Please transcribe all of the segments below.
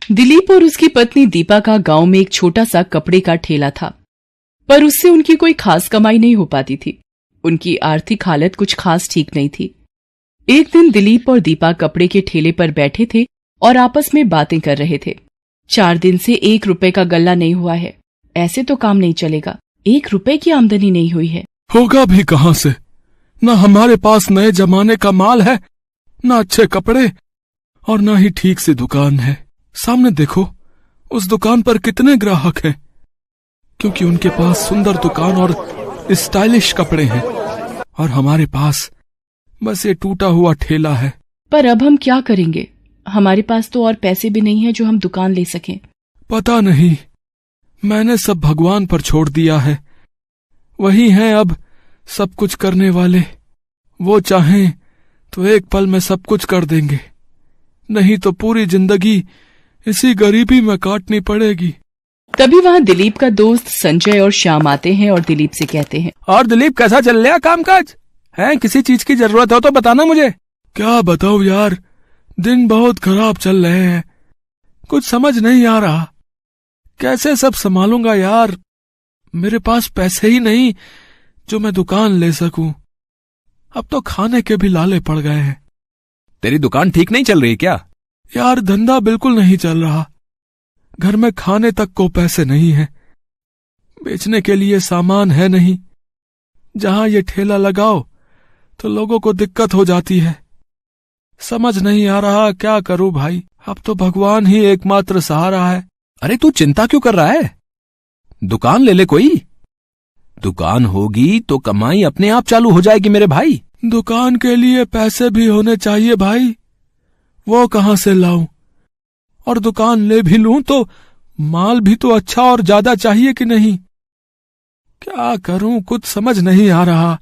दिलीप और उसकी पत्नी दीपा का गांव में एक छोटा सा कपड़े का ठेला था, पर उससे उनकी कोई खास कमाई नहीं हो पाती थी। उनकी आर्थिक हालत कुछ खास ठीक नहीं थी। एक दिन दिलीप और दीपा कपड़े के ठेले पर बैठे थे और आपस में बातें कर रहे थे। 4 दिन से 1 रुपए का गल्ला नहीं हुआ है। ऐसे तो काम नहीं चलेगा। 1 रुपए की आमदनी नहीं हुई है। होगा भी कहां से? न हमारे पास नए जमाने का माल है, न अच्छे कपड़े, और न ही ठीक से दुकान है। सामने देखो, उस दुकान पर कितने ग्राहक हैं, क्योंकि उनके पास सुंदर दुकान और स्टाइलिश कपड़े हैं, और हमारे पास बस ये टूटा हुआ ठेला है। पर अब हम क्या करेंगे? हमारे पास तो और पैसे भी नहीं है जो हम दुकान ले सकें। पता नहीं, मैंने सब भगवान पर छोड़ दिया है। वही हैं अब सब कुछ करने वाले। वो चाहें तो एक पल में सब कुछ कर देंगे, नहीं तो पूरी जिंदगी इसी गरीबी में काटनी पड़ेगी। तभी वहाँ दिलीप का दोस्त संजय और श्याम आते हैं और दिलीप से कहते हैं, और दिलीप, कैसा चल रहा कामकाज है? किसी चीज की जरूरत हो तो बताना मुझे। क्या बताऊं यार, दिन बहुत खराब चल रहे हैं। कुछ समझ नहीं आ रहा, कैसे सब संभालूंगा यार। मेरे पास पैसे ही नहीं जो मैं दुकान ले सकूं। अब तो खाने के भी लाले पड़ गए हैं। तेरी दुकान ठीक नहीं चल रही क्या? यार धंधा बिल्कुल नहीं चल रहा। घर में खाने तक को पैसे नहीं है, बेचने के लिए सामान है नहीं। जहां ये ठेला लगाओ तो लोगों को दिक्कत हो जाती है। समझ नहीं आ रहा क्या करूं भाई। अब तो भगवान ही एकमात्र सहारा है। अरे तू चिंता क्यों कर रहा है? दुकान ले ले कोई। दुकान होगी तो कमाई अपने आप चालू हो जाएगी मेरे भाई। दुकान के लिए पैसे भी होने चाहिए भाई, वो कहां से लाऊं? और दुकान ले भी लूं तो माल भी तो अच्छा और ज्यादा चाहिए कि नहीं? क्या करूं, कुछ समझ नहीं आ रहा।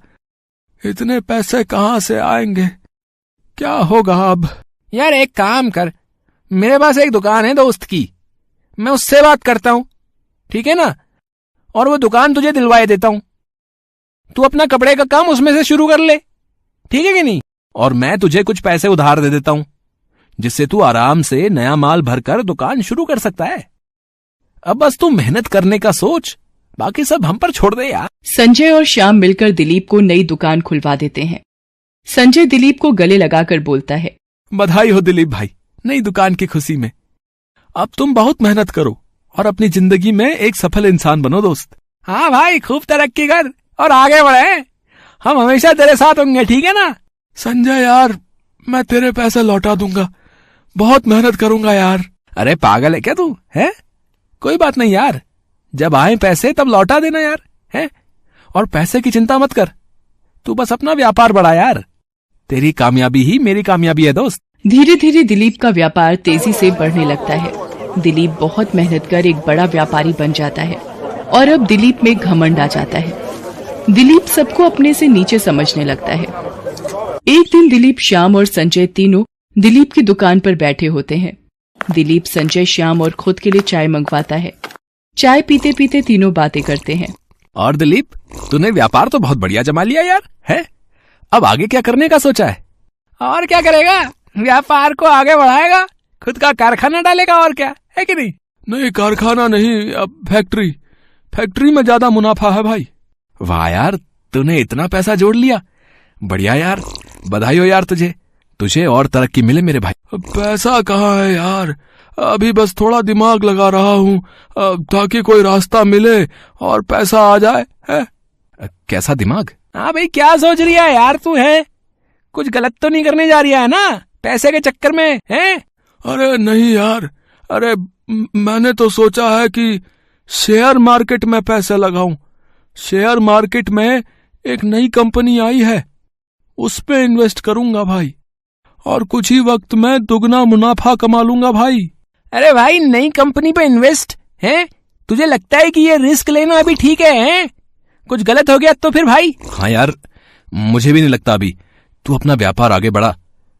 इतने पैसे कहां से आएंगे? क्या होगा अब? यार एक काम कर, मेरे पास एक दुकान है दोस्त की, मैं उससे बात करता हूं, ठीक है ना? और वो दुकान तुझे दिलवाए देता हूं। तू अपना कपड़े का काम उसमें से शुरू कर ले, ठीक है कि नहीं? और मैं तुझे कुछ पैसे उधार दे देता हूं, जिससे तू आराम से नया माल भरकर दुकान शुरू कर सकता है। अब बस तू मेहनत करने का सोच, बाकी सब हम पर छोड़ दे यार। संजय और श्याम मिलकर दिलीप को नई दुकान खुलवा देते हैं। संजय दिलीप को गले लगाकर बोलता है, बधाई हो दिलीप भाई, नई दुकान की खुशी में। अब तुम बहुत मेहनत करो और अपनी जिंदगी में एक सफल इंसान बनो दोस्त। हाँ भाई, खूब तरक्की कर और आगे बढ़े। हम हमेशा तेरे साथ होंगे, ठीक है ना? संजय यार, मैं तेरे पैसे लौटा दूंगा, बहुत मेहनत करूंगा यार। अरे पागल है क्या तू? है कोई बात नहीं यार, जब आए पैसे तब लौटा देना यार, है? और पैसे की चिंता मत कर, तू बस अपना व्यापार बढ़ा यार। तेरी कामयाबी ही मेरी कामयाबी है दोस्त। धीरे धीरे दिलीप का व्यापार तेजी से बढ़ने लगता है। दिलीप बहुत मेहनत कर एक बड़ा व्यापारी बन जाता है और अब दिलीप में घमंड आ जाता है। दिलीप सबको अपने से नीचे समझने लगता है। एक दिन दिलीप, श्याम और संजय तीनों दिलीप की दुकान पर बैठे होते हैं। दिलीप संजय, श्याम और खुद के लिए चाय मंगवाता है। चाय पीते पीते तीनों बातें करते हैं। और दिलीप, तूने व्यापार तो बहुत बढ़िया जमा लिया यार, है? अब आगे क्या करने का सोचा है? और क्या करेगा, व्यापार को आगे बढ़ाएगा, खुद का कारखाना डालेगा, और क्या है कि नहीं? नहीं, कारखाना नहीं, अब फैक्ट्री। फैक्ट्री में ज्यादा मुनाफा है भाई। वाह यार, तूने इतना पैसा जोड़ लिया, बढ़िया यार, बधाई हो यार तुझे और तरक्की मिले मेरे भाई। पैसा कहाँ है यार, अभी बस थोड़ा दिमाग लगा रहा हूँ ताकि कोई रास्ता मिले और पैसा आ जाए, है? कैसा दिमाग? हाँ भाई, क्या सोच रही है यार तू, है? कुछ गलत तो नहीं करने जा रही है ना पैसे के चक्कर में, है? अरे नहीं यार, अरे मैंने तो सोचा है कि शेयर मार्केट में पैसे लगाऊं। शेयर मार्केट में एक नई कंपनी आई है, उस पे इन्वेस्ट करूंगा भाई, और कुछ ही वक्त में दुगना मुनाफा कमा लूंगा भाई। अरे भाई, नई कंपनी पे इन्वेस्ट है? तुझे लगता है कि ये रिस्क लेना अभी ठीक है? कुछ गलत हो गया तो फिर भाई? हाँ यार, मुझे भी नहीं लगता अभी। तू अपना व्यापार आगे बढ़ा,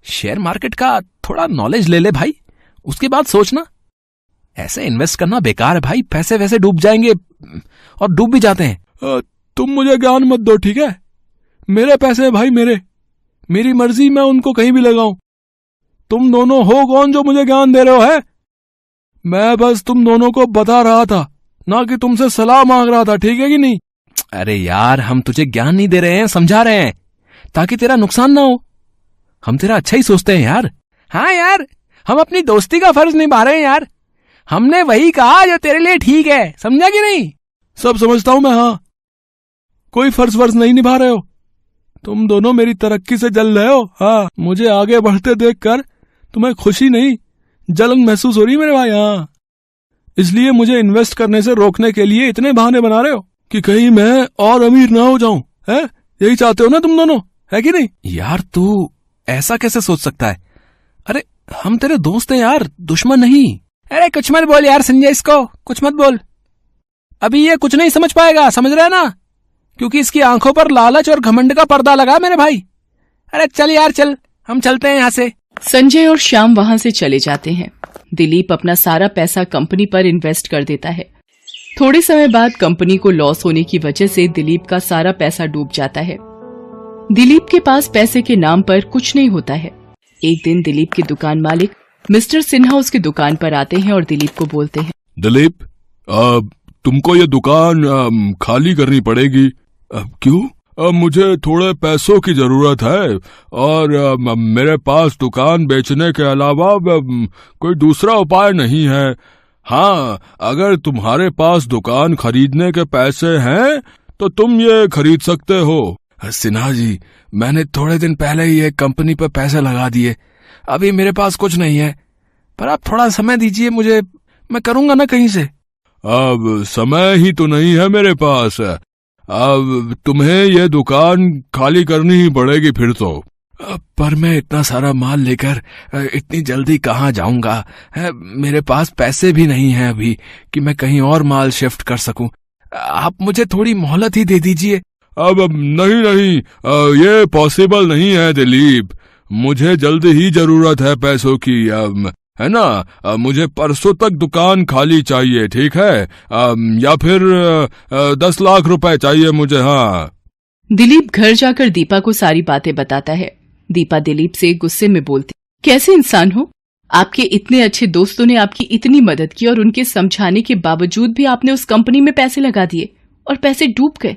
शेयर मार्केट का थोड़ा नॉलेज ले ले भाई, उसके बाद सोचना। ऐसे इन्वेस्ट करना बेकार है भाई, पैसे वैसे डूब जाएंगे, और डूब भी जाते हैं। तुम मुझे ज्ञान मत दो, ठीक है? मेरे पैसे भाई, मेरी मर्जी, मैं उनको कहीं भी लगाऊं। तुम दोनों हो कौन जो मुझे ज्ञान दे रहे हो, है? मैं बस तुम दोनों को बता रहा था, ना कि तुमसे सलाह मांग रहा था, ठीक है कि नहीं? अरे यार, हम तुझे ज्ञान नहीं दे रहे हैं, समझा रहे हैं, ताकि तेरा नुकसान ना हो। हम तेरा अच्छा ही सोचते हैं यार। हाँ यार, हम अपनी दोस्ती का फर्ज निभा रहे हैं यार। हमने वही कहा जो तेरे लिए ठीक है, समझा कि नहीं? सब समझता हूं मैं, हाँ, कोई फर्ज वर्ज नहीं निभा रहे हो। तुम दोनों मेरी तरक्की से जल रहे हो। हाँ, मुझे आगे बढ़ते देखकर तुम्हें खुशी नहीं, जलन महसूस हो रही मेरे भाई। हाँ, इसलिए मुझे इन्वेस्ट करने से रोकने के लिए इतने बहाने बना रहे हो कि कहीं मैं और अमीर ना हो जाऊं, है? यही चाहते हो ना तुम दोनों, है कि नहीं? यार तू ऐसा कैसे सोच सकता है? अरे हम तेरे दोस्त हैं यार, दुश्मन नहीं। अरे कुछ मत बोल यार संजय, इसको कुछ मत बोल। अभी ये कुछ नहीं समझ पाएगा, समझ रहे हैं ना? क्योंकि इसकी आंखों पर लालच और घमंड का पर्दा लगा मेरे भाई। अरे चल यार चल, हम चलते हैं यहाँ से। संजय और श्याम वहां से चले जाते हैं। दिलीप अपना सारा पैसा कंपनी पर इन्वेस्ट कर देता है। थोड़े समय बाद कंपनी को लॉस होने की वजह से दिलीप का सारा पैसा डूब जाता है। दिलीप के पास पैसे के नाम पर कुछ नहीं होता है। एक दिन दिलीप के दुकान मालिक मिस्टर सिन्हा उसकी दुकान पर आते हैं और दिलीप को बोलते हैं, दिलीप, तुमको ये दुकान खाली करनी पड़ेगी। क्यों? मुझे थोड़े पैसों की जरूरत है और मेरे पास दुकान बेचने के अलावा कोई दूसरा उपाय नहीं है। हाँ, अगर तुम्हारे पास दुकान खरीदने के पैसे हैं तो तुम ये खरीद सकते हो। सिन्हा जी, मैंने थोड़े दिन पहले ही एक कंपनी पर पैसे लगा दिए, अभी मेरे पास कुछ नहीं है, पर आप थोड़ा समय दीजिए मुझे, मैं करूंगा ना कहीं से। अब समय ही तो नहीं है मेरे पास, अब तुम्हें ये दुकान खाली करनी ही पड़ेगी फिर तो। पर मैं इतना सारा माल लेकर इतनी जल्दी कहाँ जाऊंगा? मेरे पास पैसे भी नहीं है अभी कि मैं कहीं और माल शिफ्ट कर सकूं। आप मुझे थोड़ी मोहलत ही दे दीजिए। अब नहीं, ये पॉसिबल नहीं है दिलीप, मुझे जल्द ही जरूरत है पैसों की, है ना? मुझे परसों तक दुकान खाली चाहिए, ठीक है? या फिर 10 लाख रुपए चाहिए मुझे। हाँ। दिलीप घर जाकर दीपा को सारी बातें बताता है। दीपा दिलीप से गुस्से में बोलती, कैसे इंसान हो? आपके इतने अच्छे दोस्तों ने आपकी इतनी मदद की और उनके समझाने के बावजूद भी आपने उस कंपनी में पैसे लगा दिए और पैसे डूब गए।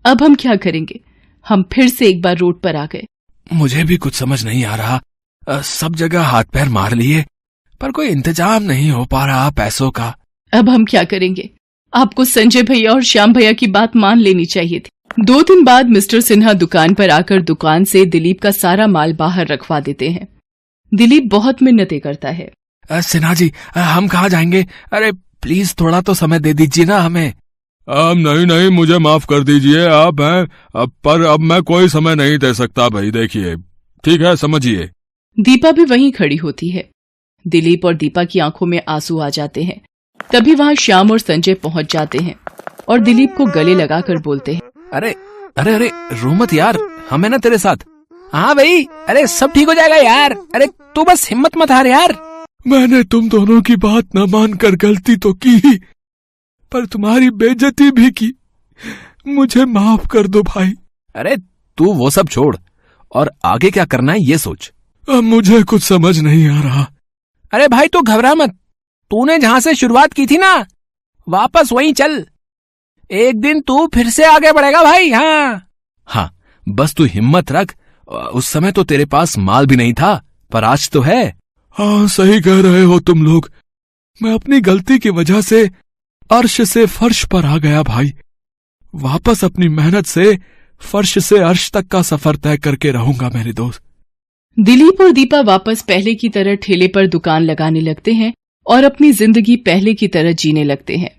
अब हम क्या करेंगे? हम फिर से एक बार रोड पर आ गए। मुझे भी कुछ समझ नहीं आ रहा, सब जगह हाथ पैर मार लिए पर कोई इंतजाम नहीं हो पा रहा पैसों का। अब हम क्या करेंगे? आपको संजय भैया और श्याम भैया की बात मान लेनी चाहिए थी। 2 दिन बाद मिस्टर सिन्हा दुकान पर आकर दुकान से दिलीप का सारा माल बाहर रखवा देते हैं। दिलीप बहुत मिन्नतें करता है। सिन्हा जी, हम कहाँ जाएंगे? अरे प्लीज थोड़ा तो समय दे दीजिए ना हमें। नहीं, मुझे माफ कर दीजिए आप हैं, पर अब मैं कोई समय नहीं दे सकता भाई, देखिए, ठीक है, समझिए। दीपा भी वहीं खड़ी होती है। दिलीप और दीपा की आंखों में आंसू आ जाते हैं। तभी वहां श्याम और संजय पहुंच जाते हैं और दिलीप को गले लगाकर बोलते हैं, अरे अरे अरे रो मत यार, हम है ना तेरे साथ। हाँ भाई, अरे सब ठीक हो जाएगा यार, अरे तू बस हिम्मत मत हार यार। मैंने तुम दोनों की बात न मानकर गलती तो की, पर तुम्हारी बेइज्जती भी की, मुझे माफ कर दो भाई। अरे तू वो सब छोड़ और आगे क्या करना है ये सोच। अब मुझे कुछ समझ नहीं आ रहा। अरे भाई तू घबरा मत, तूने जहां से शुरुआत की थी ना वापस वहीं चल, एक दिन तू फिर से आगे बढ़ेगा भाई। हाँ, बस तू हिम्मत रख, उस समय तो तेरे पास माल भी नहीं था पर आज तो है। हाँ, सही कह रहे हो तुम लोग, मैं अपनी गलती की वजह से अर्श से फर्श पर आ गया भाई। वापस अपनी मेहनत से फर्श से अर्श तक का सफर तय करके रहूंगा मेरे दोस्त। दिलीप और दीपा वापस पहले की तरह ठेले पर दुकान लगाने लगते हैं और अपनी जिंदगी पहले की तरह जीने लगते हैं।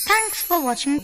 Thanks for watching.